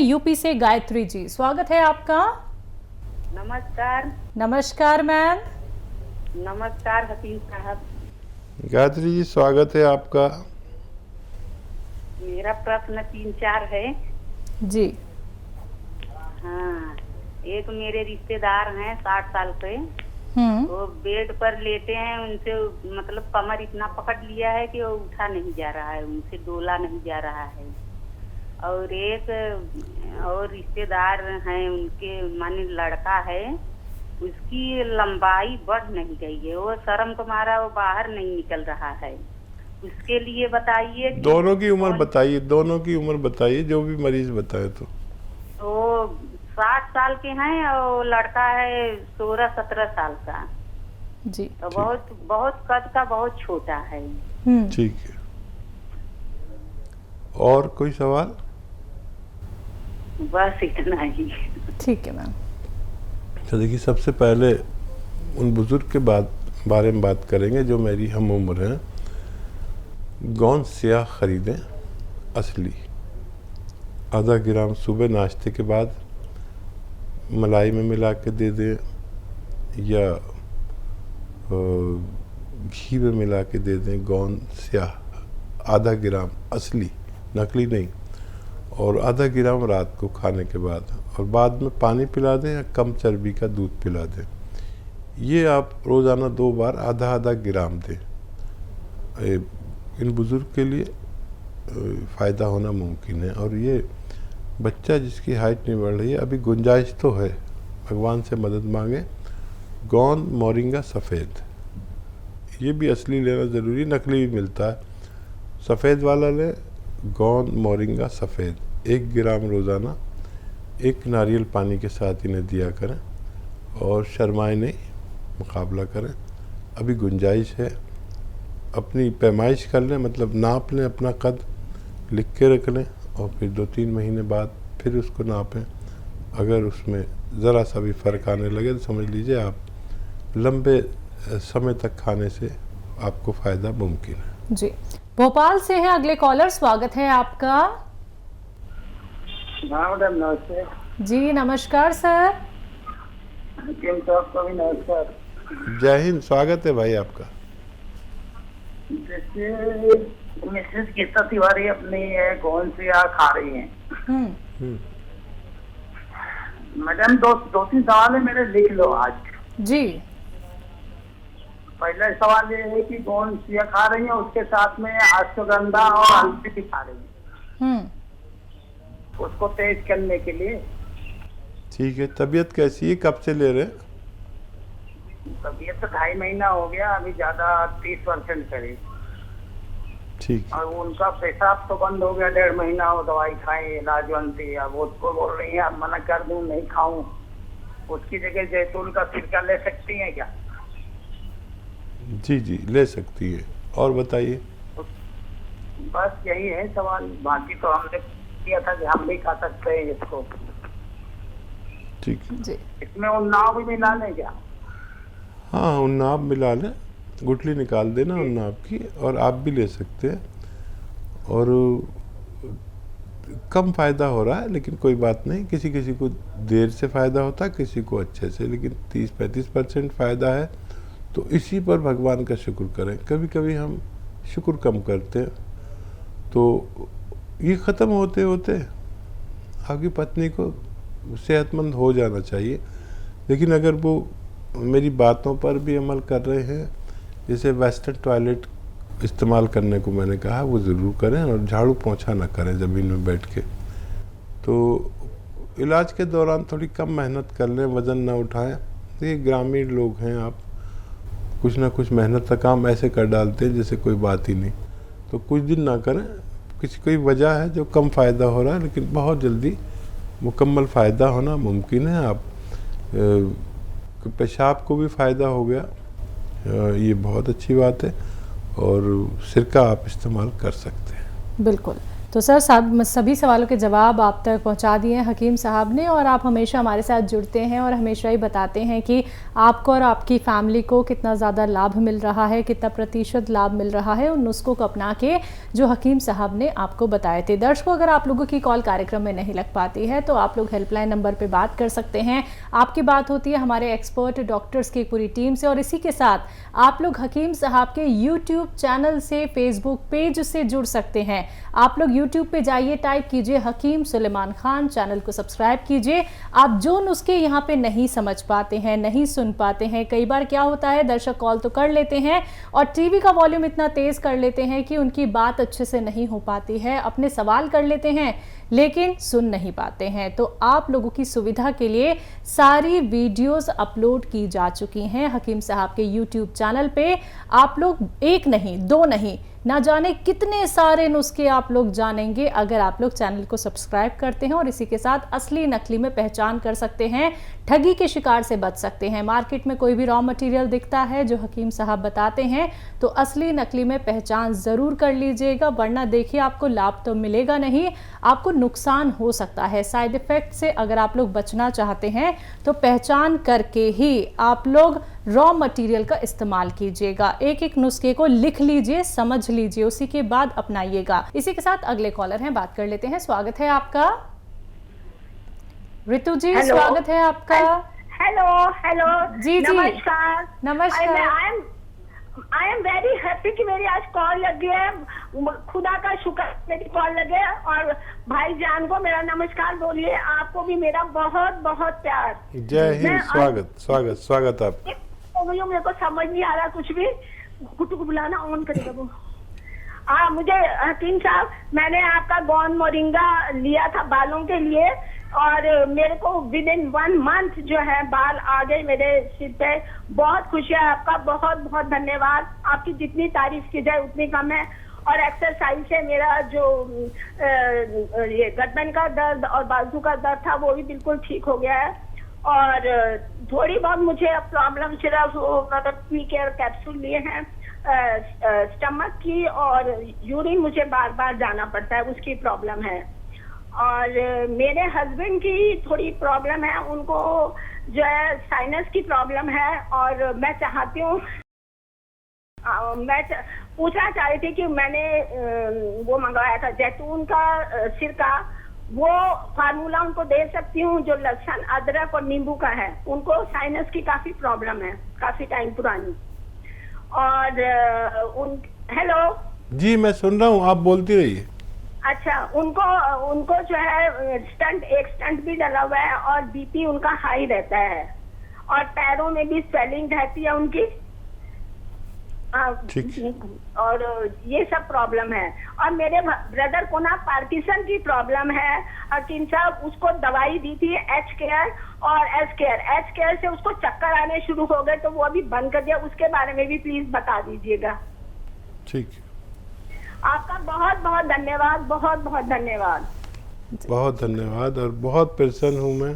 UP से गायत्री जी, स्वागत है आपका। नमस्कार। नमस्कार मैम। नमस्कार हसीन साहब। गायत्री जी, स्वागत है आपका। मेरा प्रश्न 3-4 है जी। हाँ, एक मेरे रिश्तेदार हैं 60 साल के। वो बेड पर लेटे हैं, उनसे मतलब कमर इतना पकड़ लिया है कि वो उठा नहीं जा रहा है, उनसे डोला नहीं जा रहा है। और एक और रिश्तेदार हैं, उनके माने लड़का है, उसकी लंबाई बढ़ नहीं गई है, वो शर्म को मारा वो बाहर नहीं निकल रहा है। उसके लिए बताइए। दोनों की उम्र बताइए, दोनों की उम्र बताइए, जो भी मरीज बताए। तो 60 साल के हैं और लड़का है 16-17 साल का जी। तो बहुत बहुत कद का बहुत छोटा है। ठीक है, और कोई सवाल? बस इतना ही। ठीक है मैम। तो देखिए, सबसे पहले उन बुजुर्ग के बारे में बात करेंगे जो मेरी हम उम्र हैं। गोंद स्याह खरीदें, असली, आधा ग्राम सुबह नाश्ते के बाद मलाई में मिला के दे दें या घी में मिला के दे दें। गोंद स्याह आधा ग्राम, असली, नकली नहीं, और आधा ग्राम रात को खाने के बाद, और बाद में पानी पिला दें या कम चर्बी का दूध पिला दें। ये आप रोज़ाना 2 बार आधा आधा ग्राम दें। इन बुज़ुर्ग के लिए फ़ायदा होना मुमकिन है। और ये बच्चा जिसकी हाइट नहीं बढ़ रही है, अभी गुंजाइश तो है, भगवान से मदद मांगे। गोंद मोरिंगा सफ़ेद, ये भी असली लेना ज़रूरी, नकली भी मिलता है। सफ़ेद वाला लें, गोंद मोरिंगा सफ़ेद, 1 ग्राम रोज़ाना 1 नारियल पानी के साथ इन्हें दिया करें और शर्माएं नहीं, मुकाबला करें। अभी गुंजाइश है, अपनी पैमाइश कर लें, मतलब नाप लें, अपना कद लिख के रख लें और फिर 2-3 महीने बाद फिर उसको नापें। अगर उसमें ज़रा सा भी फ़र्क आने लगे तो समझ लीजिए आप लंबे समय तक खाने से आपको फ़ायदा मुमकिन है। जी। भोपाल से है अगले कॉलर, स्वागत है आपका। मैडम नमस्ते। जी नमस्कार सर। आपका भी नमस्कार। जय हिंद, स्वागत है भाई आपका। जैसे मिसेस गीता तिवारी अपनी गोंद से खा रही हैं। मैडम 2-3 सवाल है मेरे, लिख लो आज। जी। पहला सवाल ये है कि गोंद से खा रही है, उसके साथ में अश्वगंधा और हल्दी भी खा रही है, उसको तेज करने के लिए। ठीक है, तबीयत कैसी है, कब से ले रहे हैं? तबीयत तो 2.5 महीना हो गया, अभी ज्यादा 30% करीब। ठीक। और उनका पेशाब तो बंद हो गया, 1.5 महीना हो दवाई खाई लाजवंती। अब वो उसको बोल रही है अब मना कर दूं, नहीं खाऊं, उसकी जगह जैतून का सिरका ले सकती हैं क्या? जी जी, ले सकती है। और बताइए। बस यही है सवाल, बाकी तो हमने किया था कि हम भी खा सकते हैं इसको। ठीक जी। इसमें उन्नाव भी मिला लें क्या? हाँ, उन्नाव मिला लें, गुठली निकाल देना उन्नाव की, और आप भी ले सकते हैं। और कम फ़ायदा हो रहा है, लेकिन कोई बात नहीं, किसी किसी को देर से फ़ायदा होता है, किसी को अच्छे से, लेकिन 30-35% फ़ायदा है। तो इसी पर भगवान का शुक्र करें। कभी कभी हम शुक्र कम करते हैं, तो ये ख़त्म होते होते आपकी पत्नी को सेहतमंद हो जाना चाहिए। लेकिन अगर वो मेरी बातों पर भी अमल कर रहे हैं, जैसे वेस्टर्न टॉयलेट इस्तेमाल करने को मैंने कहा, वो ज़रूर करें, और झाड़ू पोंछा ना करें ज़मीन में बैठ के। तो इलाज के दौरान थोड़ी कम मेहनत कर लें, वज़न ना उठाएं। देखिए, ग्रामीण लोग हैं, आप कुछ ना कुछ मेहनत का काम ऐसे कर डालते हैं जैसे कोई बात ही नहीं। तो कुछ दिन ना करें, किसी कोई वजह है जो कम फ़ायदा हो रहा है, लेकिन बहुत जल्दी मुकम्मल फ़ायदा होना मुमकिन है। आप पेशाब को भी फ़ायदा हो गया, ये बहुत अच्छी बात है। और सिरका आप इस्तेमाल कर सकते हैं। बिल्कुल। तो सर सभी सवालों के जवाब आप तक पहुंचा दिए हैं हकीम साहब ने, और आप हमेशा हमारे साथ जुड़ते हैं और हमेशा ही बताते हैं कि आपको और आपकी फैमिली को कितना ज़्यादा लाभ मिल रहा है, कितना प्रतिशत लाभ मिल रहा है उन नुस्खों को अपना के जो हकीम साहब ने आपको बताए थे। दर्शकों, अगर आप लोगों की कॉल कार्यक्रम में नहीं लग पाती है तो आप लोग हेल्पलाइन नंबर पर बात कर सकते हैं। आपकी बात होती है हमारे एक्सपर्ट डॉक्टर्स की पूरी टीम से, और इसी के साथ आप लोग हकीम साहब के यूट्यूब चैनल से, फेसबुक पेज से जुड़ सकते हैं। आप लोग यूट्यूब पे जाइए, टाइप कीजिए हकीम सुलेमान खान, चैनल को सब्सक्राइब कीजिए। आप जो नुस्खे यहाँ पे नहीं समझ पाते हैं, नहीं सुन पाते हैं, कई बार क्या होता है दर्शक कॉल तो कर लेते हैं और टीवी का वॉल्यूम इतना तेज कर लेते हैं कि उनकी बात अच्छे से नहीं हो पाती है, अपने सवाल कर लेते हैं लेकिन सुन नहीं पाते हैं। तो आप लोगों की सुविधा के लिए सारी वीडियोस अपलोड की जा चुकी हैं हकीम साहब के यूट्यूब चैनल पे। आप लोग एक नहीं, दो नहीं, ना जाने कितने सारे नुस्खे आप लोग जानेंगे अगर आप लोग चैनल को सब्सक्राइब करते हैं, और इसी के साथ असली नकली में पहचान कर सकते हैं, ठगी के शिकार से बच सकते हैं। मार्केट में कोई भी रॉ मटेरियल दिखता है जो हकीम साहब बताते हैं तो असली नकली में पहचान ज़रूर कर लीजिएगा, वरना देखिए आपको लाभ तो मिलेगा नहीं, आपको नुकसान हो सकता है। साइड इफ़ेक्ट से अगर आप लोग बचना चाहते हैं तो पहचान करके ही आप लोग रॉ मटेरियल का इस्तेमाल कीजिएगा। एक एक नुस्खे को लिख लीजिए, समझ लीजिए, उसी के बाद अपनाइएगा। इसी के साथ अगले कॉलर हैं, बात कर लेते हैं। स्वागत है आपका ऋतु जी। स्वागत है आपका। हेलो हेलो जी जी, नमस्कार नमस्कार। आई एम वेरी हैप्पी कि मेरी आज कॉल लग गई है। खुदा का शुक्र मेरी कॉल लगे। और भाईजान को मेरा नमस्कार बोलिए, आपको भी मेरा बहुत बहुत प्यार। जय हिंद। स्वागत स्वागत स्वागत आप। मेरे को समझ नहीं आ रहा कुछ भी। गुट्टू को बुलाना, ऑन करेगा वो। मुझे हकीम साहब, मैंने आपका गौन मोरिंगा लिया था बालों के लिए, और मेरे को विद इन 1 मंथ जो है बाल आ गए मेरे सिर पे। बहुत खुशी है, आपका बहुत बहुत धन्यवाद। आपकी जितनी तारीफ की जाए उतनी कम है। और एक्सरसाइज से मेरा जो ये गर्दन का दर्द और बाजू का दर्द था वो भी बिल्कुल ठीक हो गया है। और थोड़ी बहुत मुझे प्रॉब्लम सिर्फ मतलब पी केयर कैप्सूल लिए हैं स्टमक की, और यूरिन मुझे बार बार जाना पड़ता है, उसकी प्रॉब्लम है। और मेरे हस्बैंड की थोड़ी प्रॉब्लम है, उनको जो है साइनस की प्रॉब्लम है। और मैं चाहती हूँ, मैं पूछना चाह रही थी कि मैंने वो मंगवाया था जैतून का सिरका, वो फार्मूला उनको दे सकती हूँ जो लहसुन, अदरक और नींबू का है। उनको साइनस की काफी प्रॉब्लम है, काफी टाइम पुरानी। और हेलो जी, मैं सुन रहा हूँ, आप बोलती रहिए। अच्छा, उनको जो है एक स्टंट भी डला हुआ है, और बीपी उनका हाई रहता है, और पैरों में भी स्वेलिंग रहती है उनकी। और ये सब प्रॉब्लम है। और मेरे ब्रदर को ना पार्किंसन की प्रॉब्लम है। हकीम साहब, उसको दवाई दी थी एच केयर और एस केयर। एच केयर से उसको चक्कर आने शुरू हो गए तो वो अभी बंद कर दिया। उसके बारे में भी प्लीज बता दीजिएगा। ठीक, आपका बहुत बहुत धन्यवाद, बहुत बहुत धन्यवाद। बहुत धन्यवाद। और बहुत प्रसन्न हूँ मैं,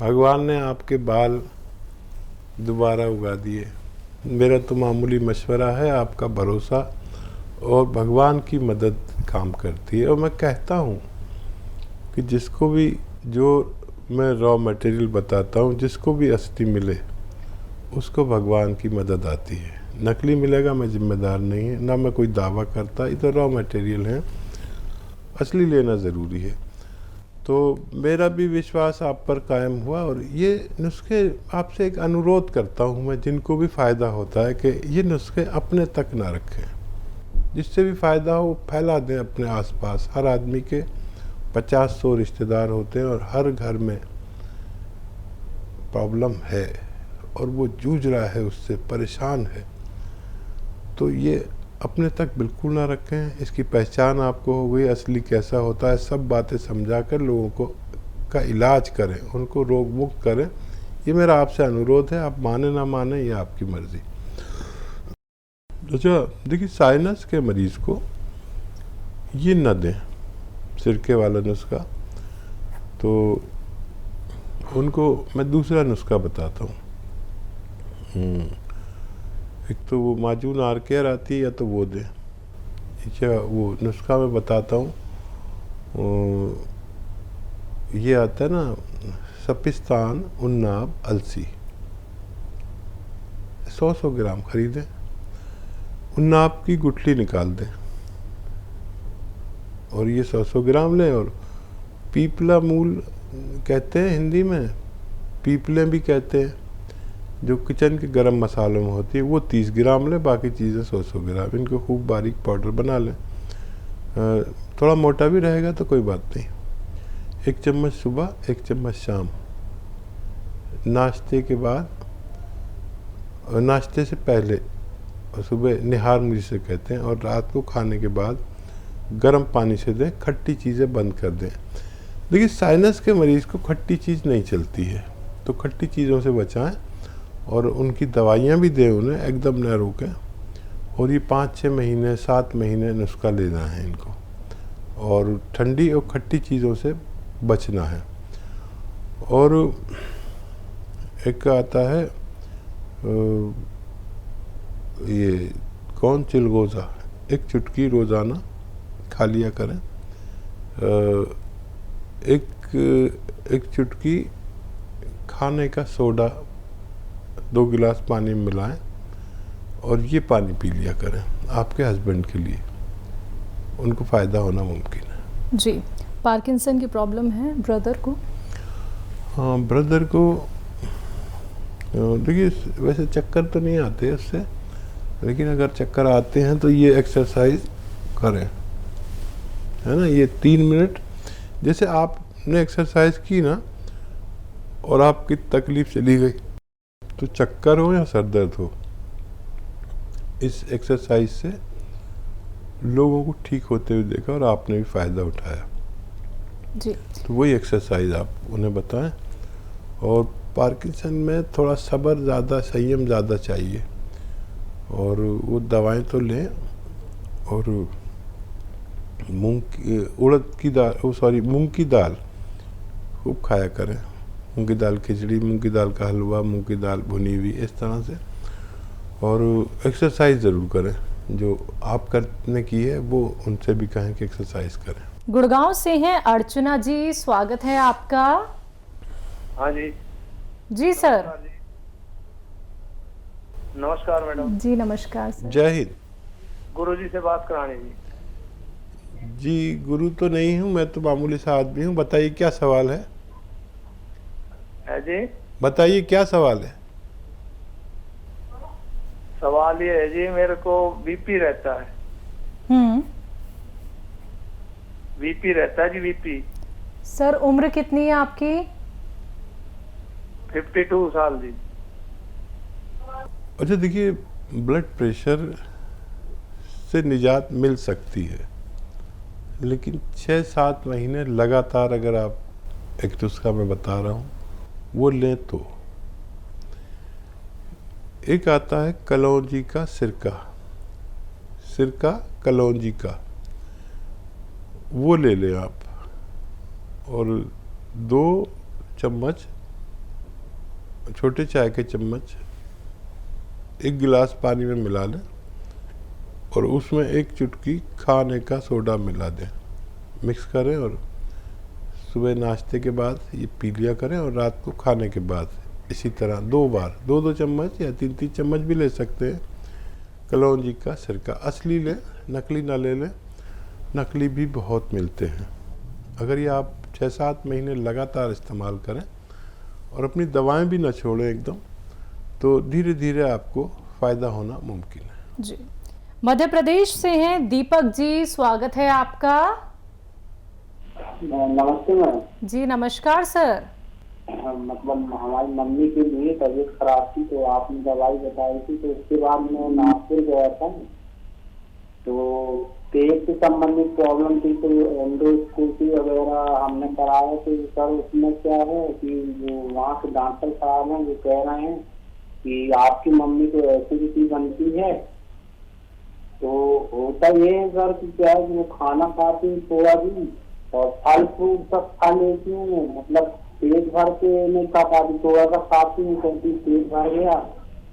भगवान ने आपके बाल दोबारा उगा दिए। मेरा तो मामूली मशवरा है, आपका भरोसा और भगवान की मदद काम करती है। और मैं कहता हूँ कि जिसको भी जो मैं रॉ मटेरियल बताता हूँ, जिसको भी असली मिले उसको भगवान की मदद आती है। नकली मिलेगा मैं जिम्मेदार नहीं है, ना मैं कोई दावा करता, ये तो रॉ मटेरियल है, असली लेना ज़रूरी है। तो मेरा भी विश्वास आप पर कायम हुआ। और ये नुस्खे, आपसे एक अनुरोध करता हूँ मैं, जिनको भी फ़ायदा होता है कि ये नुस्खे अपने तक ना रखें, जिससे भी फ़ायदा हो फैला दें अपने आसपास। हर आदमी के 50-100 रिश्तेदार होते हैं और हर घर में प्रॉब्लम है और वो जूझ रहा है, उससे परेशान है। तो ये अपने तक बिल्कुल ना रखें। इसकी पहचान आपको हो गई, असली कैसा होता है, सब बातें समझा कर लोगों को का इलाज करें, उनको रोग मुक्त करें। ये मेरा आपसे अनुरोध है, आप माने ना माने ये आपकी मर्जी। अच्छा, देखिए, साइनस के मरीज को ये न दें, सिरके वाला नुस्खा, तो उनको मैं दूसरा नुस्खा बताता हूँ। एक तो वो माजून आर केयर आती है, या तो वो दें। अच्छा, वो नुस्खा मैं बताता हूँ, ये आता है ना सपिस्तान, उन्नाब, अलसी, 100 ग्राम खरीदें। उन्नाब की गुठली निकाल दें और ये 100 ग्राम लें। और पीपला मूल कहते हैं हिंदी में, पीपले भी कहते हैं, जो किचन के गरम मसालों में होती है, वो 30 ग्राम लें। बाकी चीज़ें 100 ग्राम। इनको खूब बारीक पाउडर बना लें। थोड़ा मोटा भी रहेगा तो कोई बात नहीं। 1 चम्मच सुबह, 1 चम्मच शाम, नाश्ते के बाद, नाश्ते से पहले, और सुबह निहार जिसे कहते हैं, और रात को खाने के बाद गर्म पानी से दें। खट्टी चीज़ें बंद कर दें। देखिए साइनस के मरीज़ को खट्टी चीज़ नहीं चलती है, तो खट्टी चीज़ों से बचाएं और उनकी दवाइयाँ भी दें उन्हें, एकदम न रोकें। और ये 5-6 महीने 7 महीने नुस्खा लेना है इनको, और ठंडी और खट्टी चीज़ों से बचना है। और एक आता है ये कौन चिलगोज़ा, एक चुटकी रोज़ाना खा लिया करें। एक चुटकी खाने का सोडा 2 गिलास पानी में मिलाएं और ये पानी पी लिया करें आपके हस्बैंड के लिए, उनको फ़ायदा होना मुमकिन है। जी, पार्किंसन की प्रॉब्लम है ब्रदर को? हाँ, ब्रदर को देखिए वैसे चक्कर तो नहीं आते उससे, लेकिन अगर चक्कर आते हैं तो ये एक्सरसाइज करें, है ना। ये 3 मिनट, जैसे आपने एक्सरसाइज की ना और आपकी तकलीफ चली गई, तो चक्कर हो या सर दर्द हो, इस एक्सरसाइज से लोगों को ठीक होते हुए देखा और आपने भी फ़ायदा उठाया जी। तो वही एक्सरसाइज आप उन्हें बताएं। और पार्किंसन में थोड़ा सब्र ज़्यादा, संयम ज़्यादा चाहिए, और वो दवाएं तो लें। और उड़द की दाल, मूंग की दाल खूब खाया करें। मूंग की दाल खिचड़ी, मूंग की दाल का हलवा, मूंग की दाल भुनी हुई, इस तरह से। और एक्सरसाइज ज़रूर करें, जो आप करने की है वो उनसे भी कहें कि एक्सरसाइज करें। गुड़गांव से हैं अर्चना जी, स्वागत है आपका। हाँ जी। जी सर। नमस्कार मैडम। जी नमस्कार सर। जय हिंद। गुरु जी से बात करानी जी। जी गुरु तो नहीं हूँ मैं, तो मामूली सा आदमी हूँ। बताइए क्या सवाल है? जी बताइए क्या सवाल है? सवाल ये है जी, मेरे को बीपी रहता है। बीपी रहता है जी, बीपी। सर उम्र कितनी है आपकी? 52 साल जी। अच्छा देखिए, ब्लड प्रेशर से निजात मिल सकती है, लेकिन 6-7 महीने लगातार अगर आप, एक नुस्खा मैं बता रहा हूँ वो लें तो। एक आता है कलौंजी का सिरका, कलौंजी का, वो ले लें आप। और 2 चम्मच, छोटे चाय के चम्मच 1 गिलास पानी में मिला लें और उसमें 1 चुटकी खाने का सोडा मिला दें, मिक्स करें और सुबह नाश्ते के बाद ये पी लिया करें। और रात को खाने के बाद इसी तरह 2 बार 2-2 चम्मच या 3-3 चम्मच भी ले सकते हैं कलौंजी का सिरका। असली लें, नकली ना ले लें, नकली भी बहुत मिलते हैं। अगर ये आप 6-7 महीने लगातार इस्तेमाल करें और अपनी दवाएं भी ना छोड़ें एकदम, तो धीरे धीरे आपको फ़ायदा होना मुमकिन है। जी। मध्य प्रदेश से हैं दीपक जी, स्वागत है आपका। नमस्ते मैम। जी नमस्कार सर। मतलब हमारी मम्मी के लिए तबीयत खराब थी, तो आपने दवाई बताई थी, तो उसके बाद मैं नागपुर गया था, तो पेट से संबंधित प्रॉब्लम थी, तो एंडोस्कोपी वगैरह हमने कराया। तो सर उसमें क्या है कि जो वहाँ के डॉक्टर साहब हैं वो कह रहे हैं कि आपकी मम्मी को एसिडिटी बनती है। तो होता ये है सर कि क्या है कि वो खाना खाती हूँ थोड़ा भी, और फल फ्रूट सब खा लेती हूँ, मतलब पेट भर के नहीं खा पाती, थोड़ा सा खाती हूँ क्योंकि पेट भर गया,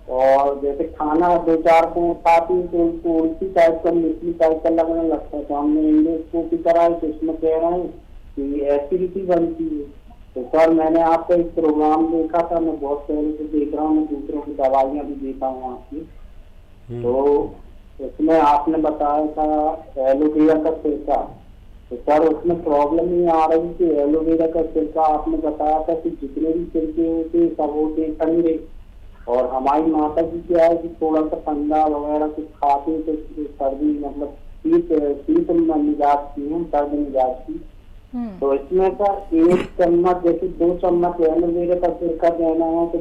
और जैसे खाना 2-4 को खाती है तो उनको उल्टी टाइप का मिट्टी टाइप का लगने लगता है। तो हमने एंडोस्कोपी कराई तो उसमें कह रहे हैं कि एसिडिटी बनती है। तो सर मैंने आपका एक प्रोग्राम देखा था, मैं बहुत पहले से देख रहा हूँ, मैं दूसरों की दवाइयाँ भी देता हूँ आपकी। तो उसमें आपने बताया था एलोवेरा का सिरका। तो सर उसमें प्रॉब्लम ये आ रही कि एलोवेरा का सिरका आपने बताया था कि जितने भी सिरके होते सब होते ठंडे, और हमारी माता जी क्या है कि थोड़ा सा ठंडा वगैरह कुछ खाते तो सर्दी मतलब शीत मिजाज की है, सर्द मिजाज की। तो इसमें सर 1 चम्मच जैसे 2 चम्मच एलोवेरा का सिरका देना है तो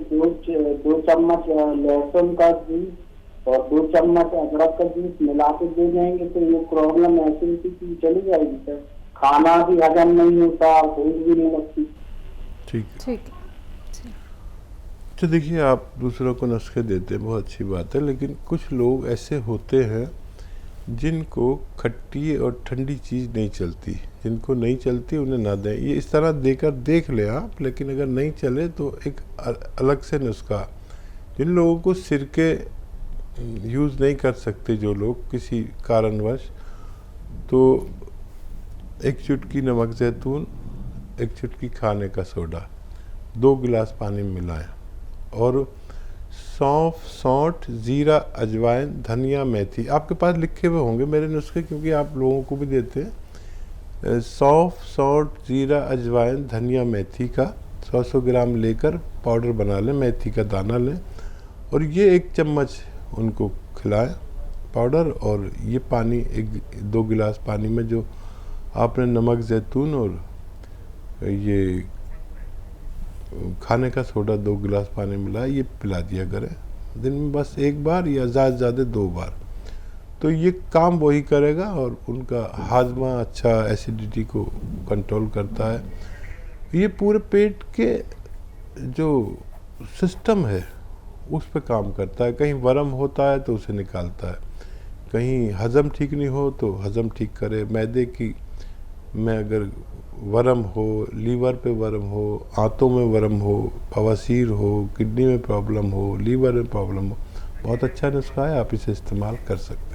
2 चम्मच लहसुन का जूस और 2 चम्मच अदरक का जूस मिला के दे देंगे तो ये प्रॉब्लम एसिडिटी की चली जाएगी सर। खाना भी हजम नहीं होता, भूख भी नहीं लगती। ठीक है। तो देखिए, आप दूसरों को नुस्खे देते हैं, बहुत अच्छी बात है, लेकिन कुछ लोग ऐसे होते हैं जिनको खट्टी और ठंडी चीज़ नहीं चलती। जिनको नहीं चलती उन्हें ना दें। ये इस तरह देकर देख ले आप, लेकिन अगर नहीं चले तो एक अलग से नुस्खा। जिन लोगों को सिरके यूज़ नहीं कर सकते, जो लोग किसी कारणवश, तो 1 चुटकी नमक ज़ैतून, 1 चुटकी खाने का सोडा 2 गिलास पानी में मिलाएं, और सौंफ, सौंठ, जीरा, अजवाइन, धनिया, मेथी, आपके पास लिखे हुए होंगे मेरे नुस्खे क्योंकि आप लोगों को भी देते हैं। सौंफ, सौंठ, जीरा, अजवाइन, धनिया, मेथी का 100-100 ग्राम लेकर पाउडर बना लें, मेथी का दाना लें, और ये 1 चम्मच उनको खिलाएं पाउडर। और ये पानी 1-2 गिलास पानी में जो आपने नमक ज़ैतून और ये खाने का सोडा 2 गिलास पानी मिलाया, ये पिला दिया करें दिन में बस 1 बार या ज़्यादा से ज़्यादा 2 बार। तो ये काम वही करेगा और उनका हाजमा अच्छा, एसिडिटी को कंट्रोल करता है। ये पूरे पेट के जो सिस्टम है उस पे काम करता है। कहीं वर्म होता है तो उसे निकालता है, कहीं हज़म ठीक नहीं हो तो हज़म ठीक करे। मैदे की में अगर वर्म हो, लीवर पे वर्म हो, आंतों में वर्म हो, बवासीर हो, किडनी में प्रॉब्लम हो, लीवर में प्रॉब्लम हो, बहुत अच्छा नुस्खा है, आप इसे इस्तेमाल कर सकते हैं।